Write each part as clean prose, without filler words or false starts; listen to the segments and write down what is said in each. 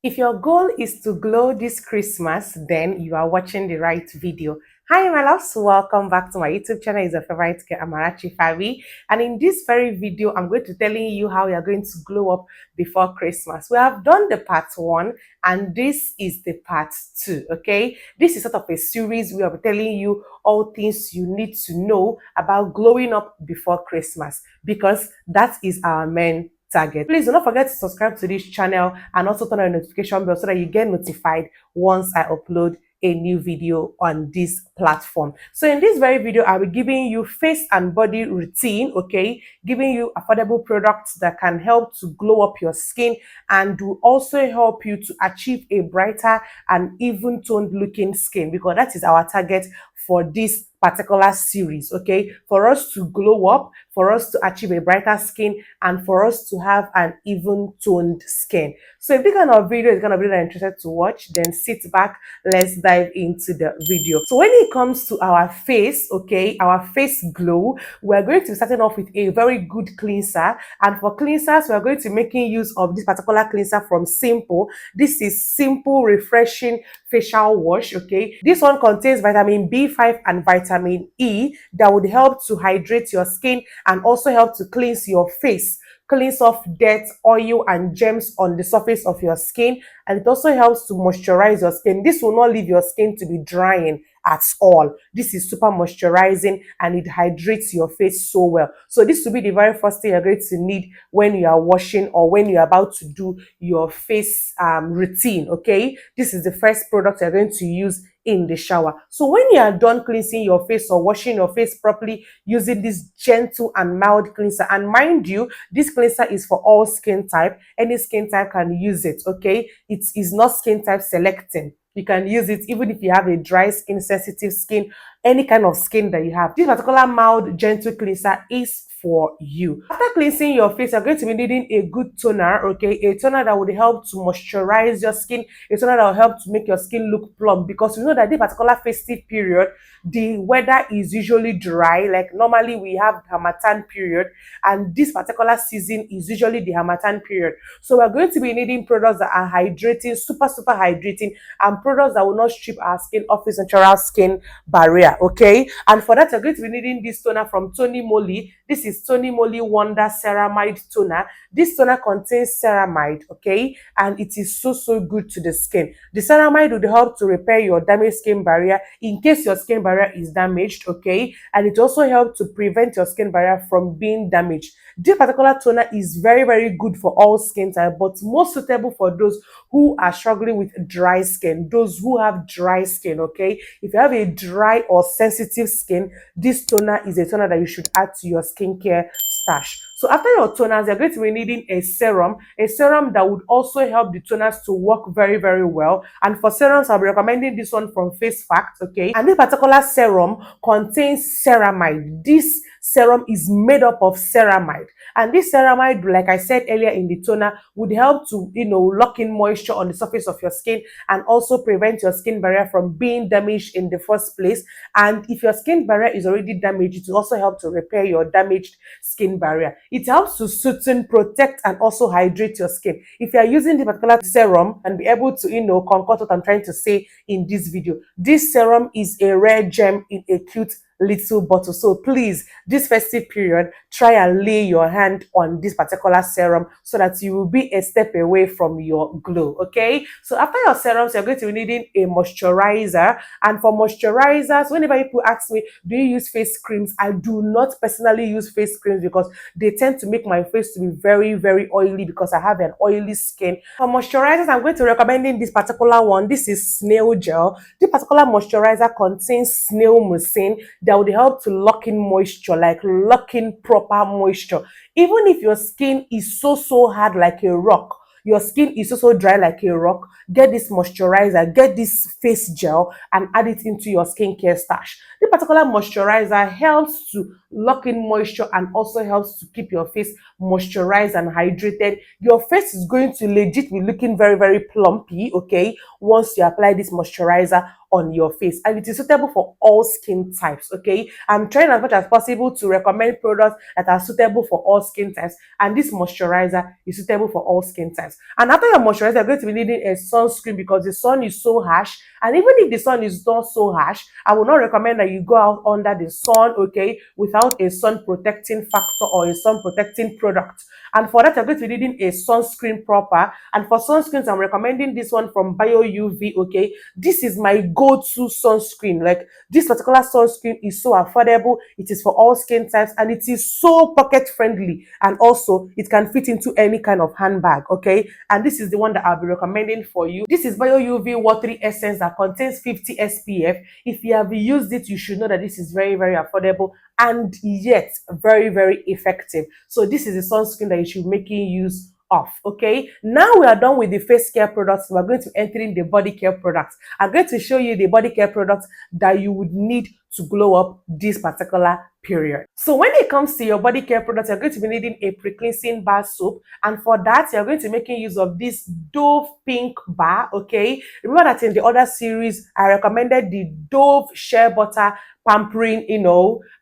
If your goal is to glow this Christmas, then you are watching the right video. Hi, my loves. Welcome back to my YouTube channel. It's your favorite girl, Amarachi Favy. And in this very video, I'm going to telling you how you're going to glow up before Christmas. We have done the part 1, and this is the part 2, okay? This is sort of a series where I'll be telling you all things you need to know about glowing up before Christmas, because that is our main target. Please do not forget to subscribe to this channel and also turn on the notification bell so that you get notified once I upload a new video on this platform. So in this very video, I'll be giving you face and body routine, okay? Giving you affordable products that can help to glow up your skin and will also help you to achieve a brighter and even toned looking skin, because that is our target for this particular series, okay? For us to glow up, for us to achieve a brighter skin, and for us to have an even toned skin. So if this kind of video is going to be that interested to watch, then sit back, let's dive into the video. So when it comes to our face, okay, our face glow, we're going to be starting off with a very good cleanser. And for cleansers, we're going to be making use of this particular cleanser from Simple. This is Simple Refreshing Facial Wash, okay? This one contains vitamin B5 and vitamin E that would help to hydrate your skin and also help to cleanse your face, cleanse off dirt, oil, and germs on the surface of your skin. And it also helps to moisturize your skin. This will not leave your skin to be drying at all. This is super moisturizing and it hydrates your face so well. So this will be the very first thing you're going to need when you are washing or when you're about to do your face routine, okay? This is the first product you're going to use in the shower. So when you are done cleansing your face or washing your face properly using this gentle and mild cleanser, and mind you, this cleanser is for all skin type. Any skin type can use it, okay? It is not skin type selecting. You can use it even if you have a dry skin, sensitive skin, any kind of skin that you have. This particular mild, gentle cleanser is for you. After cleansing your face, you're going to be needing a good toner, okay? A toner that would help to moisturize your skin, a toner that will help to make your skin look plump, because you know that this particular festive period, the weather is usually dry. Like normally we have Harmattan period, and this particular season is usually the Harmattan period. So we're going to be needing products that are hydrating, super hydrating, and products that will not strip our skin off its natural skin barrier, okay? And for that, you're going to be needing this toner from Tony Moly. This is Tony Moly Wonder Ceramide Toner. This toner contains ceramide, okay? And it is so good to the skin. The ceramide would help to repair your damaged skin barrier in case your skin barrier is damaged, okay? And it also helps to prevent your skin barrier from being damaged. This particular toner is very good for all skin types, but most suitable for those who are struggling with dry skin, those who have dry skin, okay? If you have a dry or sensitive skin, this toner is a toner that you should add to your skincare stash. So after your toners, you're going to be needing a serum that would also help the toners to work very well. And for serums, I'll be recommending this one from Face Fact, okay? And this particular serum contains ceramide. This serum is made up of ceramide, and this ceramide, like I said earlier in the toner, would help to, lock in moisture on the surface of your skin and also prevent your skin barrier from being damaged in the first place. And if your skin barrier is already damaged, it will also help to repair your damaged skin barrier. It helps to sooten, protect, and also hydrate your skin. If you are using this particular serum and be able to, concoct what I'm trying to say in this video, this serum is a rare gem in a cute little bottle. So please, this festive period, try and lay your hand on this particular serum so that you will be a step away from your glow, okay? So after your serums, you're going to be needing a moisturizer. And for moisturizers, whenever people ask me, do you use face creams? I do not personally use face creams because they tend to make my face to be very oily, because I have an oily skin. For moisturizers, I'm going to recommend this particular one. This is snail gel. This particular moisturizer contains snail mucin that would help to lock in moisture, like lock in proper moisture. Even if your skin is so hard like a rock, your skin is so dry like a rock, get this moisturizer, get this face gel, and add it into your skincare stash. This particular moisturizer helps to lock in moisture and also helps to keep your face moisturized and hydrated, your face is going to legit be looking very, very plumpy, okay, once you apply this moisturizer on your face. And it is suitable for all skin types, okay. I'm trying as much as possible to recommend products that are suitable for all skin types, and this moisturizer is suitable for all skin types. And after your moisturizer, you're going to be needing a sunscreen because the sun is so harsh. And even if the sun is not so harsh, I will not recommend that you go out under the sun, okay, without a sun protecting factor or a sun protecting product. And for that, you're going to be needing a sunscreen proper. And for sunscreens, I'm recommending this one from Bio UV, okay. This is my go-to sunscreen. Like, this particular sunscreen is so affordable, it is for all skin types, and it is so pocket friendly, and also it can fit into any kind of handbag, okay. And this is the one that I'll be recommending for you. This is Bio UV watery essence that contains 50 SPF. If you have used it, you should know that this is very, very affordable and yet very, very effective. So this is a sunscreen that you should be making use of, okay. Now we are done with the face care products. We're going to enter in the body care products. I'm going to show you the body care products that you would need to glow up this particular period. So when it comes to your body care products, you're going to be needing a pre-cleansing bar soap, and for that you're going to be making use of this Dove pink bar, okay. Remember that in the other series I recommended the Dove shea butter pampering,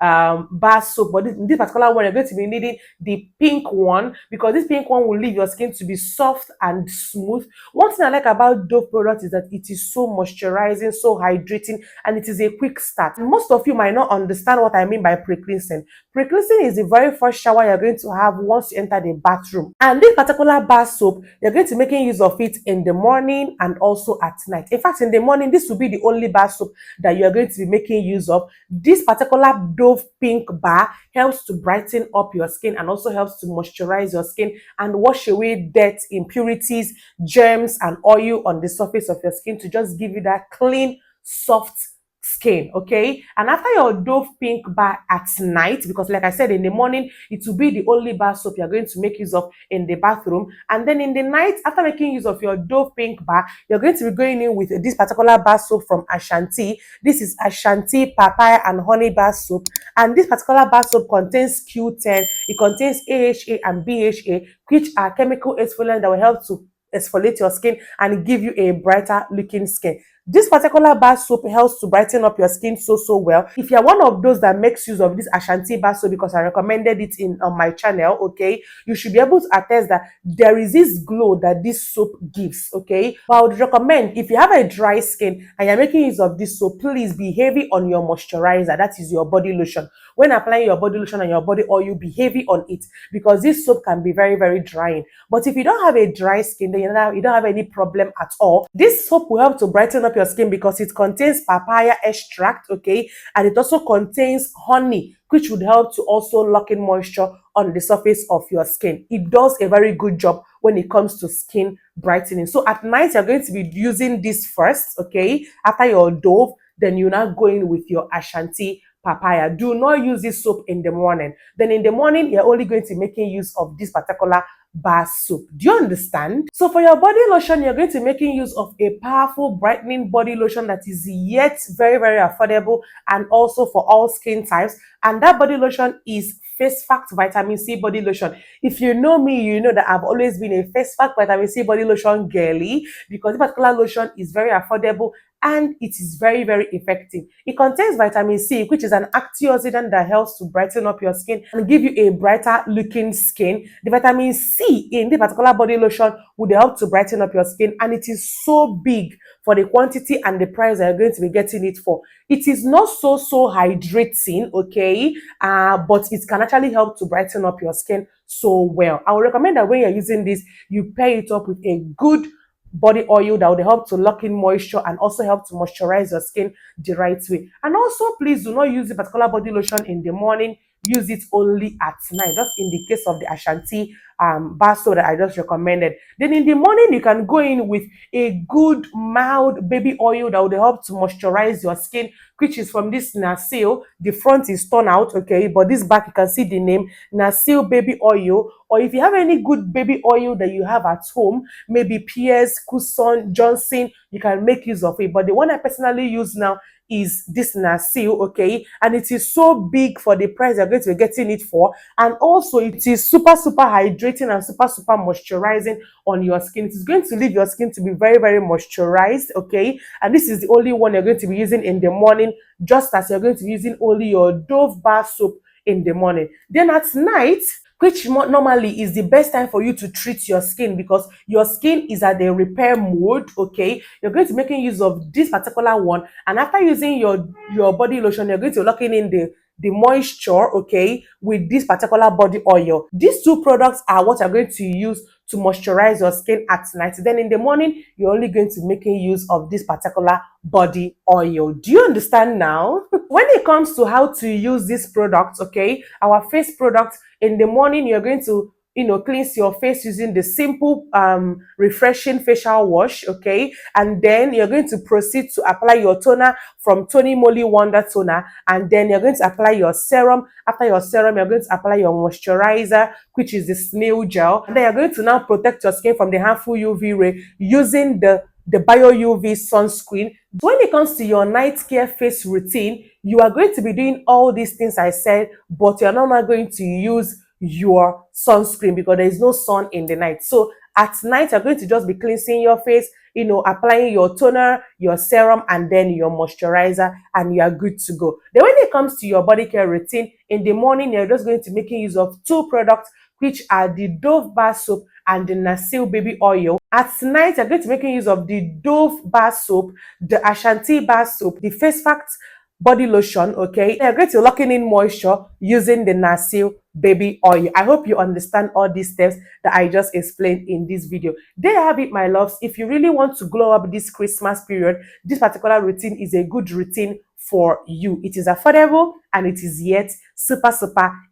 bar soap, but in this particular one you're going to be needing the pink one, because this pink one will leave your skin to be soft and smooth. One thing I like about Dove product is that it is so moisturizing, so hydrating, and it is a quick start. Most of you might not understand what I mean by pre-cleansing. Pre-cleansing is the very first shower you're going to have once you enter the bathroom, and this particular bar soap, you're going to be making use of it in the morning and also at night. In fact, in the morning, this will be the only bar soap that you're going to be making use of. This particular Dove pink bar helps to brighten up your skin and also helps to moisturize your skin and wash away dirt, impurities, germs, and oil on the surface of your skin to just give you that clean, soft skin, okay. And after your Dove pink bar at night, because like I said, in the morning it will be the only bar soap you're going to make use of in the bathroom, and then in the night, after making use of your Dove pink bar, you're going to be going in with this particular bar soap from Ashanti. This is Ashanti papaya and honey bar soap, and this particular bar soap contains Q10, it contains AHA and BHA, which are chemical exfoliants that will help to exfoliate your skin and give you a brighter looking skin. This particular bar soap helps to brighten up your skin so well. If you're one of those that makes use of this Ashanti bar soap, because I recommended it on my channel, okay, you should be able to attest that there is this glow that this soap gives, okay. But I would recommend, if you have a dry skin and you're making use of this soap, please be heavy on your moisturizer, that is your body lotion. When applying your body lotion and your body oil, be heavy on it, because this soap can be very, very drying. But if you don't have a dry skin, then you don't have any problem at all. This soap will help to brighten up your skin because it contains papaya extract, okay, and it also contains honey, which would help to also lock in moisture on the surface of your skin. It does a very good job when it comes to skin brightening. So at night, you're going to be using this first, okay, after your Dove, then you're now going with your Ashanti papaya. Do not use this soap in the morning. Then in the morning, you're only going to be making use of this particular bar soap. Do you understand? So for your body lotion, you're going to be making use of a powerful brightening body lotion that is yet very, very affordable and also for all skin types. And that body lotion is Face Fact Vitamin C body lotion. If you know me, you know that I've always been a Face Fact Vitamin C body lotion girly, because this particular lotion is very affordable and it is very, very effective. It contains vitamin C, which is an antioxidant that helps to brighten up your skin and give you a brighter looking skin. The vitamin C in this particular body lotion would help to brighten up your skin, and it is so big for the quantity and the price that you're going to be getting it for. It is not so hydrating, okay, but it can actually help to brighten up your skin so well. I would recommend that when you're using this, you pair it up with a good body oil that would help to lock in moisture and also help to moisturize your skin the right way. And also, please do not use the particular body lotion in the morning. Use it only at night, just in the case of the Ashanti bar soap that I just recommended. Then in the morning, you can go in with a good mild baby oil that would help to moisturize your skin, which is from this Nasil. The front is torn out, okay, but this back you can see the name Nasil baby oil. Or if you have any good baby oil that you have at home, maybe Pierce, Cusson, Johnson, you can make use of it. But the one I personally use now is this Nasil, okay, and it is so big for the price you're going to be getting it for, and also it is super hydrating and super moisturizing on your skin. It is going to leave your skin to be very moisturized, okay, and this is the only one you're going to be using in the morning, just as you're going to be using only your Dove bar soap in the morning. Then at night, which normally is the best time for you to treat your skin, because your skin is at the repair mode, okay, you're going to be making use of this particular one, and after using your body lotion, you're going to lock in the moisture, okay, with this particular body oil. These two products are what you're going to use to moisturize your skin at night. Then in the morning, you're only going to be making use of this particular body oil. Do you understand now? When it comes to how to use this product, okay, our face product, in the morning, you're going to cleanse your face using the simple refreshing facial wash, okay, and then you're going to proceed to apply your toner from Tony Moly Wonder Toner, and then you're going to apply your serum. After your serum, you're going to apply your moisturizer, which is the snail gel, and then you're going to now protect your skin from the harmful UV ray using the bio UV sunscreen. When it comes to your night care face routine, you are going to be doing all these things I said, but you're not going to use your sunscreen because there is no sun in the night. So at night, you're going to just be cleansing your face, applying your toner, your serum, and then your moisturizer, and you are good to go. Then when it comes to your body care routine, in the morning, you're just going to be making use of two products, which are the Dove bar soap and the Nasil baby oil. At night, you're going to be making use of the Dove bar soap, the Ashanti bar soap, the Face Facts body lotion, okay. You're going to lock in moisture using the Nasil baby oil. I hope you understand all these steps that I just explained in this video. There you have it, my loves. If you really want to glow up this Christmas period, this particular routine is a good routine for you. It is affordable and it is yet super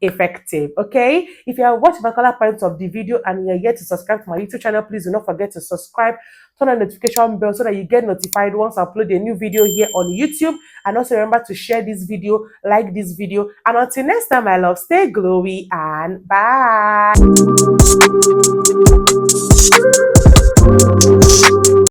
effective, okay. If you have watched my color points of the video and you're yet to subscribe to my YouTube channel, please do not forget to subscribe, turn on the notification bell so that you get notified once I upload a new video here on YouTube. And also remember to share this video, like this video, and until next time, my love, stay glowy and bye.